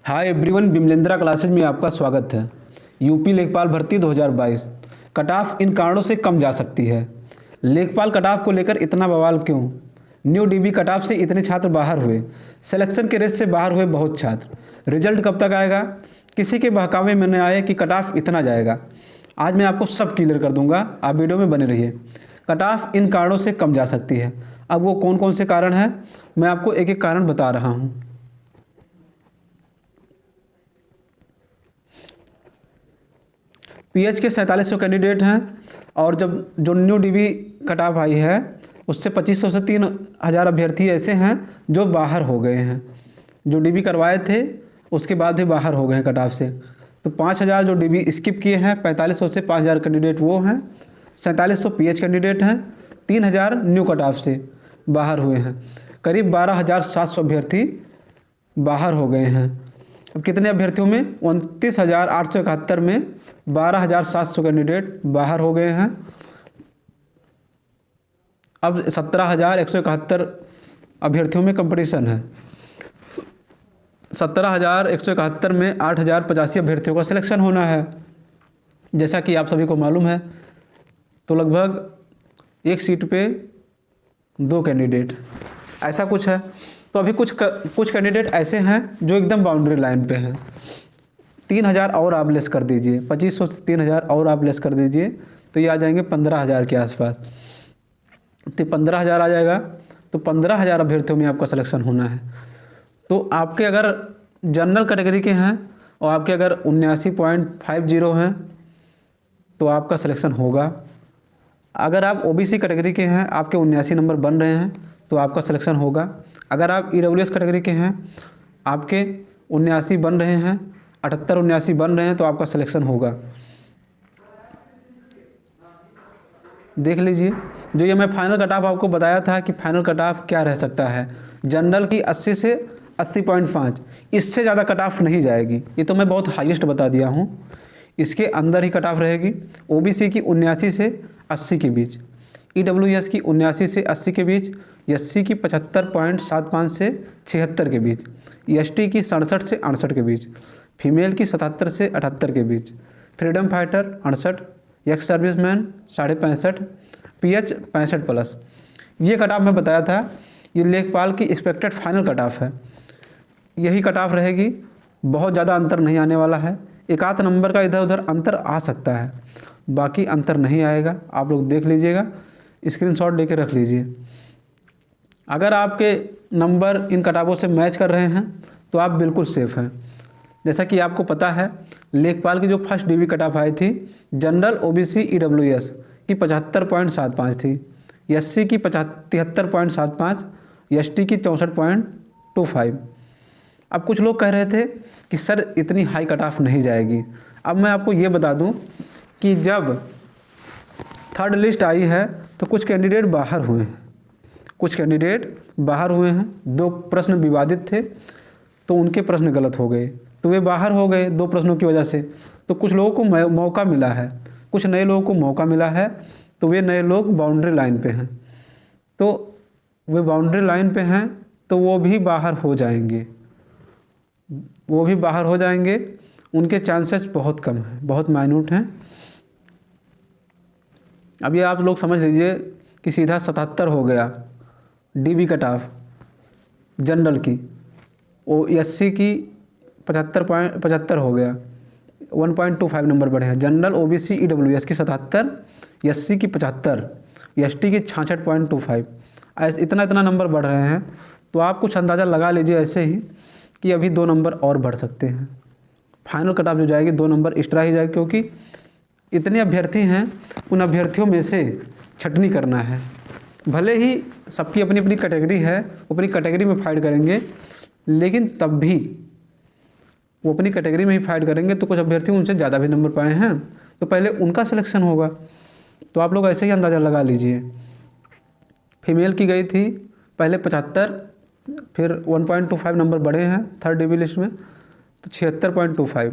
Hi everyone, बिमलेंद्रा classes में आपका स्वागत है। यूपी लेखपाल भर्ती 2022 कट ऑफ इन कारणों से कम जा सकती है। लेखपाल कट ऑफ को लेकर इतना बवाल क्यों? न्यू डीबी कट ऑफ से इतने छात्र बाहर हुए, सिलेक्शन के रेस से बाहर हुए बहुत छात्र। रिजल्ट कब तक आएगा? किसी के बहकावे में न आए कि कट ऑफ इतना जाएगा। आज मैं आपको सब क्लियर कर दूंगा, आप वीडियो में बने रहिए। कट ऑफ इन कारणों से कम जा सकती है। अब वो कौन कौन से कारण हैं, मैं आपको एक एक कारण बता रहा हूँ। पीएच के 4700 कैंडिडेट हैं और जब जो न्यू डीबी कट ऑफ आई है उससे 2500 से 3000 अभ्यर्थी ऐसे हैं जो बाहर हो गए हैं। जो डीबी करवाए थे उसके बाद भी बाहर हो गए हैं कट ऑफ से। तो 5000 जो डीबी स्किप किए हैं, 4500 से 5000 कैंडिडेट वो हैं, 4700 पीएच कैंडिडेट हैं, 3000 न्यू कट ऑफ से बाहर हुए हैं। करीब 12700 अभ्यर्थी बाहर हो गए हैं। अब कितने अभ्यर्थियों में? 29,871 में 12,700 कैंडिडेट बाहर हो गए हैं। अब 17,171 अभ्यर्थियों में कंपटीशन है। 17,171 में 8,085 अभ्यर्थियों का सिलेक्शन होना है, जैसा कि आप सभी को मालूम है। तो लगभग एक सीट पे 2 कैंडिडेट, ऐसा कुछ है। तो अभी कुछ कैंडिडेट ऐसे हैं जो एकदम बाउंड्री लाइन पे हैं। 3000 और आप लेस कर दीजिए, 2500 से 3000 और आप लेस कर दीजिए तो ये आ जाएंगे 15,000 के आसपास। तो 15,000 आ जाएगा, तो 15,000 अभ्यर्थियों में आपका सिलेक्शन होना है। तो आपके अगर जनरल कैटेगरी के हैं और आपके अगर 79.50 हैं तो आपका सिलेक्शन होगा। अगर आप ओबीसी कैटेगरी के हैं, आपके 79 नंबर बन रहे हैं तो आपका सिलेक्शन होगा। अगर आप ईडब्ल्यूएस कैटेगरी के हैं, आपके 79 बन रहे हैं, 78-79 बन रहे हैं तो आपका सिलेक्शन होगा। देख लीजिए, जो ये मैं फाइनल कट ऑफ आपको बताया था कि फाइनल कट ऑफ क्या रह सकता है। जनरल की 80 से 80.5, इससे ज़्यादा कट ऑफ नहीं जाएगी। ये तो मैं बहुत हाईएस्ट बता दिया हूँ, इसके अंदर ही कट ऑफ रहेगी। ओबीसी की 79 से 80 के बीच, ईडब्ल्यूएस की 79 से 80 के बीच, एससी की 75.75 से 76 के बीच, एसटी की 67 से 68 के बीच, फीमेल की 77 से 78 के बीच, freedom fighter 68, ex serviceman 65.5, PH 65+। ये कट ऑफ मैं बताया था, ये लेखपाल की एक्सपेक्टेड फाइनल कट ऑफ है। यही कट ऑफ रहेगी, बहुत ज़्यादा अंतर नहीं आने वाला है। एक आध नंबर का इधर उधर अंतर आ सकता है, बाकी अंतर नहीं आएगा। आप लोग देख लीजिएगा, स्क्रीनशॉट लेके रख लीजिए। अगर आपके नंबर इन कट ऑफों से मैच कर रहे हैं तो आप बिल्कुल सेफ़ हैं। जैसा कि आपको पता है, लेखपाल की जो फर्स्ट डीबी कट ऑफ आई थी, जनरल ओबीसी ईडब्ल्यूएस की 75.75 थी, एससी की 73.75, एसटी की 64.25। अब कुछ लोग कह रहे थे कि सर इतनी हाई कट ऑफ नहीं जाएगी। अब मैं आपको ये बता दूं कि जब थर्ड लिस्ट आई है तो कुछ कैंडिडेट बाहर हुए हैं, कुछ कैंडिडेट बाहर हुए हैं। 2 प्रश्न विवादित थे तो उनके प्रश्न गलत हो गए, तो वे बाहर हो गए 2 प्रश्नों की वजह से। तो कुछ लोगों को मौका मिला है, कुछ नए लोगों को मौका मिला है, तो वे नए लोग बाउंड्री लाइन पे हैं। तो वे बाउंड्री लाइन पे हैं तो वो भी बाहर हो जाएंगे, वो भी बाहर हो जाएंगे। उनके चांसेस बहुत कम हैं, बहुत माइन्यूट हैं। अब ये आप लोग समझ लीजिए कि सीधा 77 हो गया डीबी कट ऑफ जनरल की, एससी की 75 हो गया, 1.25 नंबर बढ़े हैं। जनरल ओबीसी ईडब्ल्यूएस की 77, एससी की 75, एसटी की 66.25, ऐसे इतना नंबर बढ़ रहे हैं। तो आप कुछ अंदाज़ा लगा लीजिए ऐसे ही कि अभी 2 नंबर और बढ़ सकते हैं। फाइनल कट ऑफ जो जाएगी 2 नंबर एक्स्ट्रा ही जाएगी, क्योंकि इतने अभ्यर्थी हैं, उन अभ्यर्थियों में से छटनी करना है। भले ही सबकी अपनी अपनी कैटेगरी है, अपनी कैटेगरी में फाइट करेंगे, लेकिन तब भी वो अपनी कैटेगरी में ही फाइट करेंगे। तो कुछ अभ्यर्थी उनसे ज़्यादा भी नंबर पाए हैं तो पहले उनका सिलेक्शन होगा। तो आप लोग ऐसे ही अंदाज़ा लगा लीजिए। फीमेल की गई थी पहले 75, फिर 1.25 नंबर बढ़े हैं थर्ड डीबी लिस्ट में, तो 76.25।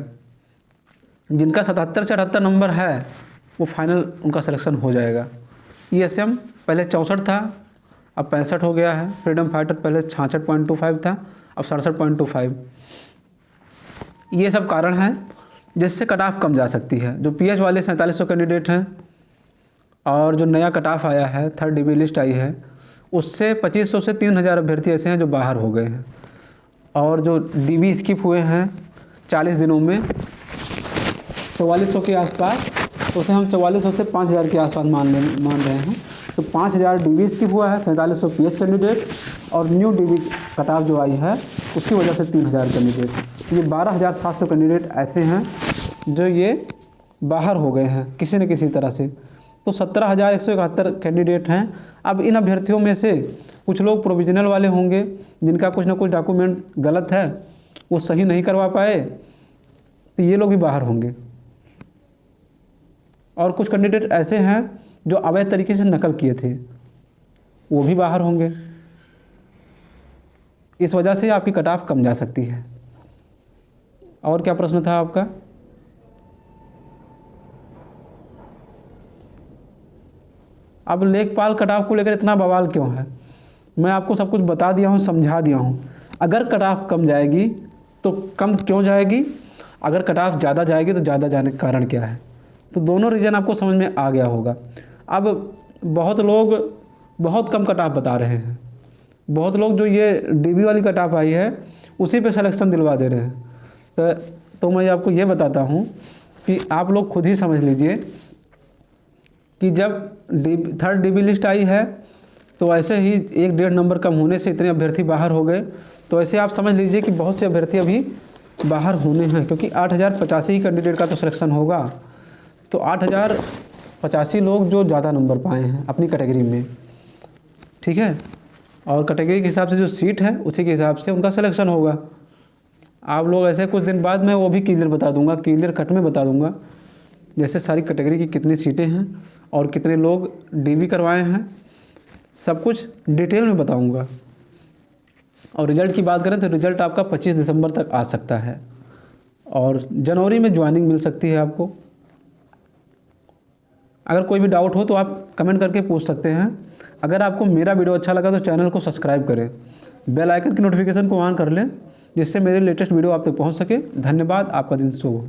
जिनका 77 से 78 नंबर है वो फाइनल उनका सिलेक्शन हो जाएगा। ईएसएम पहले 64 था, अब 65 हो गया है। फ्रीडम फाइटर पहले 66.25 था, अब 67.25। ये सब कारण हैं जिससे कट ऑफ कम जा सकती है। जो पीएच वाले 4700 कैंडिडेट हैं और जो नया कट ऑफ आया है, 3rd DB लिस्ट आई है, उससे 2500 से 3000 अभ्यर्थी ऐसे हैं जो बाहर हो गए हैं। और जो DB स्किप हुए हैं 40 दिनों में 4400 के आसपास, उसे हम 4400 से 5000 के आसपास मान रहे हैं। तो 5000 DB स्किप हुआ है, 4700 पीएच कैंडिडेट, और न्यू DB कट ऑफ जो आई है उसकी वजह से 3000 कैंडिडेट। ये 12700 कैंडिडेट ऐसे हैं जो ये बाहर हो गए हैं किसी न किसी तरह से। तो 17171 कैंडिडेट हैं। अब इन अभ्यर्थियों में से कुछ लोग प्रोविजनल वाले होंगे जिनका कुछ ना कुछ डॉक्यूमेंट गलत है, वो सही नहीं करवा पाए, तो ये लोग भी बाहर होंगे। और कुछ कैंडिडेट ऐसे हैं जो अवैध तरीके से नकल किए थे, वो भी बाहर होंगे। इस वजह से आपकी कट ऑफ कम जा सकती है। और क्या प्रश्न था आपका? अब लेखपाल कट ऑफ को लेकर इतना बवाल क्यों है? मैं आपको सब कुछ बता दिया हूँ, समझा दिया हूँ। अगर कट ऑफ कम जाएगी तो कम क्यों जाएगी, अगर कट ऑफ ज़्यादा जाएगी तो ज़्यादा जाने का कारण क्या है, तो दोनों रीज़न आपको समझ में आ गया होगा। अब बहुत लोग बहुत कम कट ऑफ बता रहे हैं, बहुत लोग जो ये DB वाली कट ऑफ आई है उसी पे सिलेक्शन दिलवा दे रहे हैं। तो मैं आपको ये बताता हूँ कि आप लोग खुद ही समझ लीजिए कि जब 3rd DB लिस्ट आई है तो ऐसे ही 1-1.5 नंबर कम होने से इतने अभ्यर्थी बाहर हो गए। तो ऐसे आप समझ लीजिए कि बहुत से अभ्यर्थी अभी बाहर होने हैं, क्योंकि 8085 कैंडिडेट का तो सिलेक्शन होगा। तो 8085 लोग जो ज़्यादा नंबर पाए हैं अपनी कैटेगरी में, ठीक है, और कैटेगरी के हिसाब से जो सीट है उसी के हिसाब से उनका सिलेक्शन होगा। आप लोग ऐसे कुछ दिन बाद मैं वो भी क्लियर बता दूंगा, क्लियर कट में बता दूंगा, जैसे सारी कैटेगरी की कितनी सीटें हैं और कितने लोग DB करवाए हैं, सब कुछ डिटेल में बताऊंगा। और रिज़ल्ट की बात करें तो रिज़ल्ट आपका 25 दिसंबर तक आ सकता है और जनवरी में ज्वाइनिंग मिल सकती है आपको। अगर कोई भी डाउट हो तो आप कमेंट करके पूछ सकते हैं। अगर आपको मेरा वीडियो अच्छा लगा तो चैनल को सब्सक्राइब करें, बेल आइकन की नोटिफिकेशन को ऑन कर लें, जिससे मेरे लेटेस्ट वीडियो आप तक पहुंच सके। धन्यवाद, आपका दिन शुभ हो।